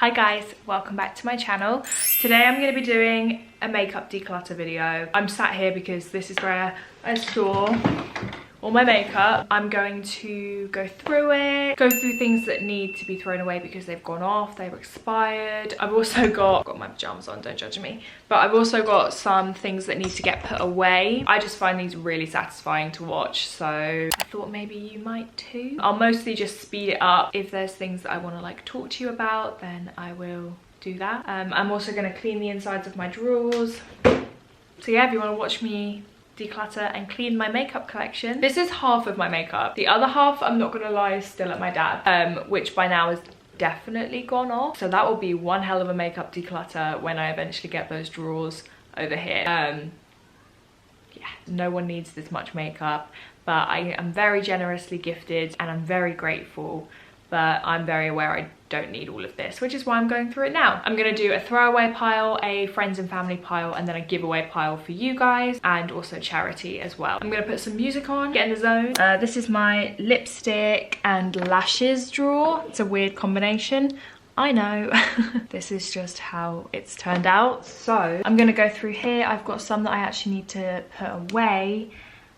Hi guys, welcome back to my channel. Today I'm going to be doing a makeup declutter video. I'm sat here because this is where I store all my makeup. I'm going to go through it, go through things that need to be thrown away because they've gone off, they've expired. I've also got my pajamas on, don't judge me, but I've also got some things that need to get put away. I just find these really satisfying to watch, so I thought maybe you might too. I'll mostly just speed it up. If there's things that I want to like talk to you about, then I will do that. I'm also going to clean the insides of my drawers. So yeah, if you want to watch me declutter and clean my makeup collection. This is half of my makeup. The other half, I'm not gonna lie, is still at my dad, which by now is definitely gone off. So that will be one hell of a makeup declutter when I eventually get those drawers over here. Yeah, no one needs this much makeup, but I am very generously gifted and I'm very grateful, but I'm very aware I don't need all of this, which is why I'm going through it now. I'm gonna do a throwaway pile, a friends and family pile, and then a giveaway pile for you guys, and also charity as well. I'm gonna put some music on, get in the zone. This is my lipstick and lashes drawer. It's a weird combination, I know. This is just how it's turned out. So I'm gonna go through here. I've got some that I actually need to put away.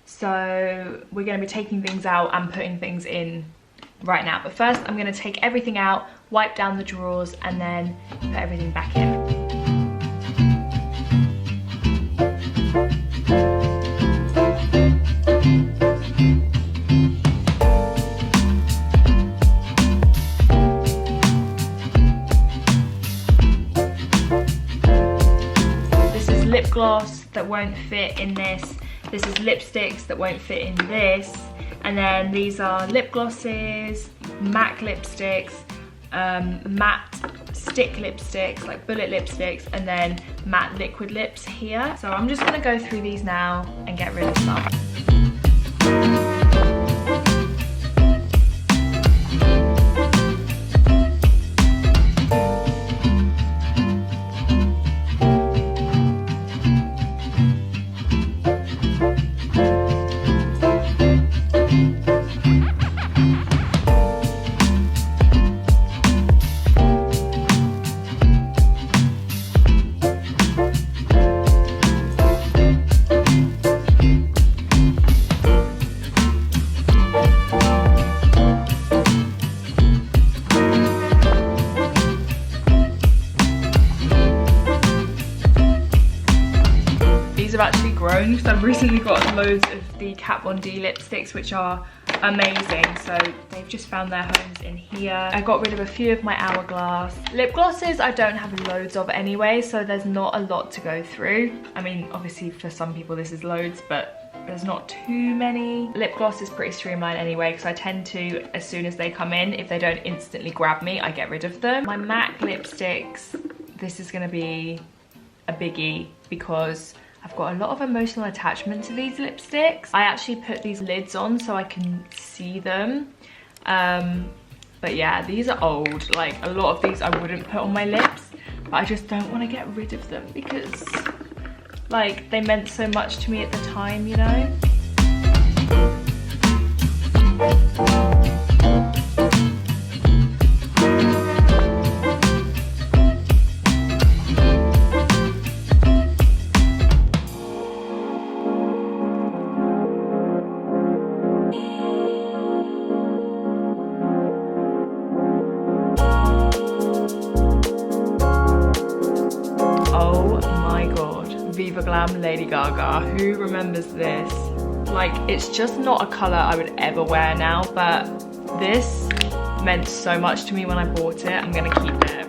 So we're gonna be taking things out and putting things in right now, but first I'm going to take everything out, wipe down the drawers, and then put everything back in. This is lip gloss that won't fit in this. This is lipsticks that won't fit in this. And then these are lip glosses, MAC lipsticks, matte stick lipsticks, like bullet lipsticks, and then matte liquid lips here. So I'm just gonna go through these now and get rid of some. Have actually grown because I've recently got loads of the Kat Von D lipsticks, which are amazing. So they've just found their homes in here. I got rid of a few of my Hourglass lip glosses. I don't have loads of anyway, so there's not a lot to go through. I mean, obviously for some people this is loads, but there's not too many. Lip gloss is pretty streamlined anyway, because I tend to, as soon as they come in, if they don't instantly grab me, I get rid of them. My MAC lipsticks, this is gonna be a biggie because I've got a lot of emotional attachment to these lipsticks. I actually put these lids on so I can see them. But yeah, these are old. Like, a lot of these I wouldn't put on my lips, but I just don't want to get rid of them because, like, they meant so much to me at the time, you know? Glam Lady Gaga, who remembers this? Like, it's just not a colour I would ever wear now, but this meant so much to me when I bought it. I'm gonna keep it.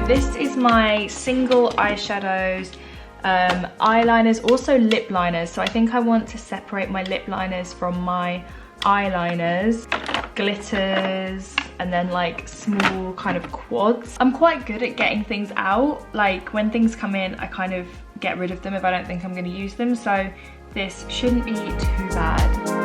This is my single eyeshadows eyeliners, also lip liners. So I think I want to separate my lip liners from my eyeliners, glitters, and then like small kind of quads. I'm quite good at getting things out. Like when things come in, I kind of get rid of them if I don't think I'm going to use them. So this shouldn't be too bad.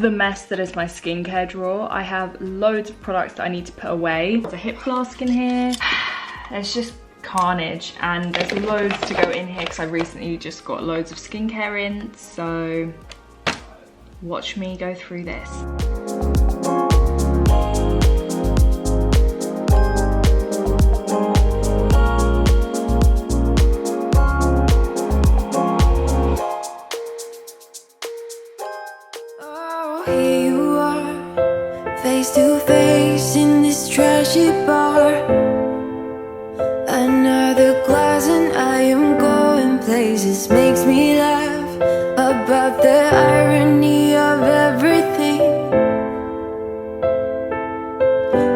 The mess that is my skincare drawer. I have loads of products that I need to put away. There's a hip flask in here. There's just carnage, and there's loads to go in here because I recently just got loads of skincare in. So watch me go through this. Here you are, face to face in this trashy bar. Another glass and I am going places. Makes me laugh about the irony of everything.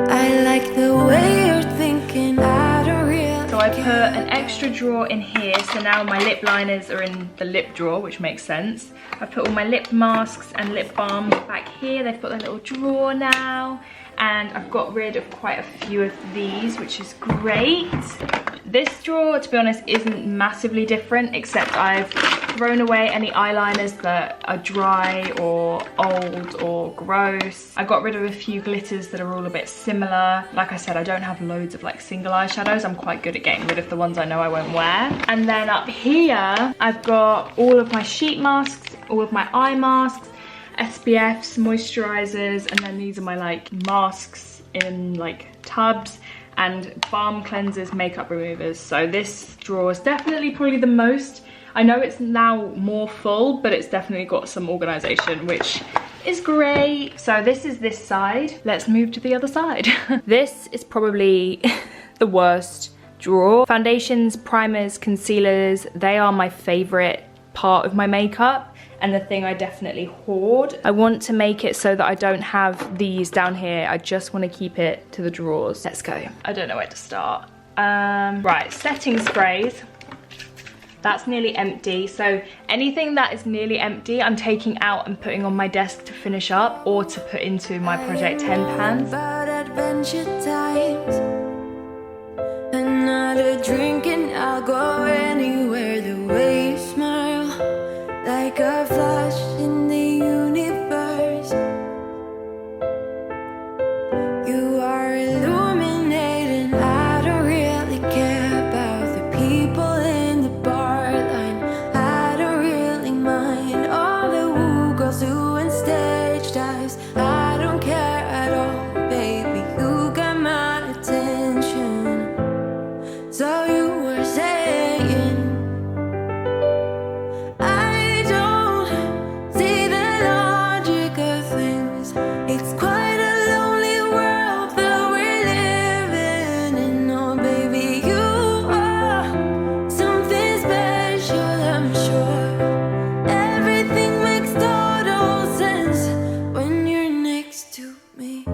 I like the way you're thinking. I don't really So I put an extra drawer in here, so now my lip liners are in the lip drawer, which makes sense. I put all my lip masks and lip balms back here. They've got their little drawer now, and I've got rid of quite a few of these, which is great. This drawer, to be honest, isn't massively different, except I've thrown away any eyeliners that are dry or old or gross. I got rid of a few glitters that are all a bit similar. Like I said, I don't have loads of like single eyeshadows. I'm quite good at getting rid of the ones I know I won't wear. And then up here, I've got all of my sheet masks, all of my eye masks, SPFs, moisturizers, and then these are my like masks in like tubs, and balm cleansers, makeup removers. So this drawer is definitely probably the most. I know it's now more full, but it's definitely got some organization, which is great. So this is this side. Let's move to the other side. This is probably the worst drawer. Foundations, primers, concealers, they are my favorite part of my makeup, and the thing I definitely hoard. I want to make it so that I don't have these down here. I just want to keep it to the drawers. Let's go. I don't know where to start. Right, setting sprays. That's nearly empty. So anything that is nearly empty, I'm taking out and putting on my desk to finish up, or to put into my Project 10 pans. about adventure times. Another drink and I'll go anywhere. The way you smile, like a flash in the universe. You are illuminating. I don't really care about the people in the bar line. I don't really mind all the woo girls doing stage dives. I don't care at all, baby. You got my attention. So you were saying me.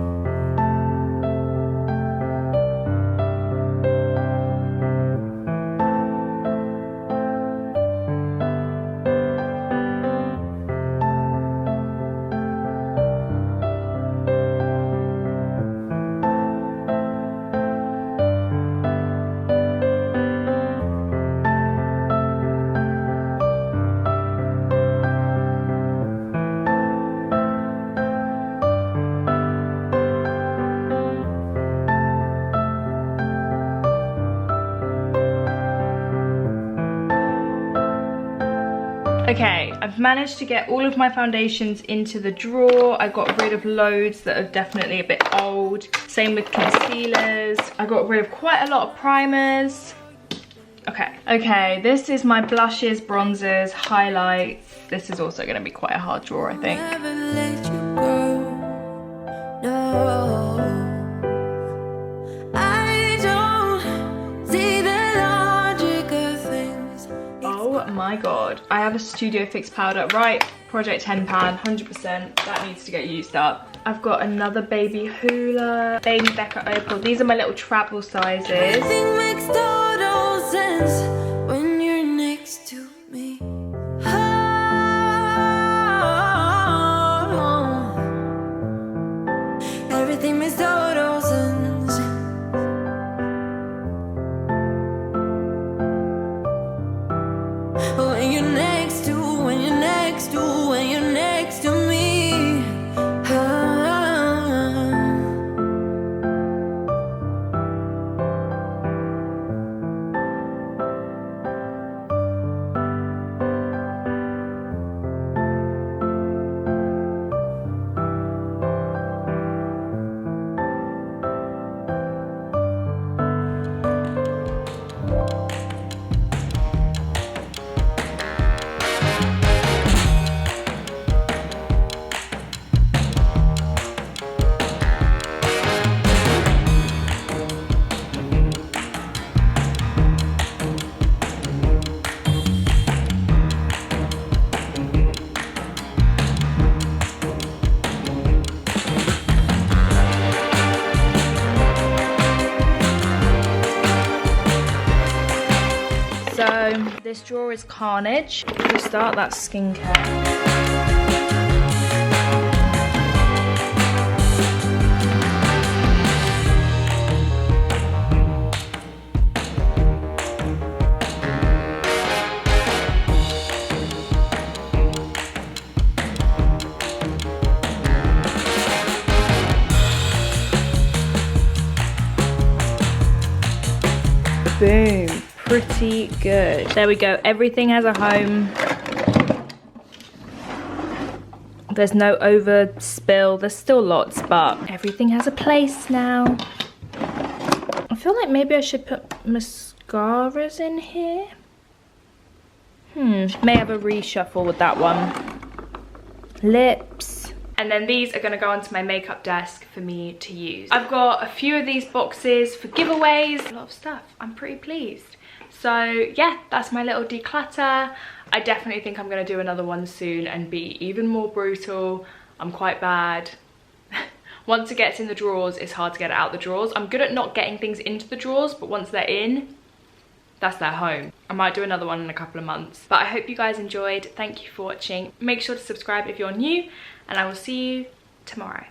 Okay, I've managed to get all of my foundations into the drawer. I got rid of loads that are definitely a bit old. Same with concealers. I got rid of quite a lot of primers. Okay, this is my blushes, bronzers, highlights. This is also going to be quite a hard drawer, I think. Never let you go. No. I don't see the logic of things. Oh my god. I have a Studio Fix powder. Right, Project 10 pan, 100%. That needs to get used up. I've got another baby hula, baby Becca Opal. These are my little travel sizes. Everything makes total sense when you're next to me. Everything makes total sense when you're next to, when you're next to, when you're next to me. So this drawer is carnage. To start, that's skincare. Boom. Pretty good. There we go. Everything has a home. There's no overspill. There's still lots, but everything has a place now. I feel like maybe I should put mascaras in here. May have a reshuffle with that one. Lips. And then these are going to go onto my makeup desk for me to use. I've got a few of these boxes for giveaways. A lot of stuff. I'm pretty pleased. So yeah, that's my little declutter. I definitely think I'm going to do another one soon and be even more brutal. I'm quite bad. Once it gets in the drawers, it's hard to get it out the drawers. I'm good at not getting things into the drawers, but once they're in, that's their home. I might do another one in a couple of months. But I hope you guys enjoyed. Thank you for watching. Make sure to subscribe if you're new, and I will see you tomorrow.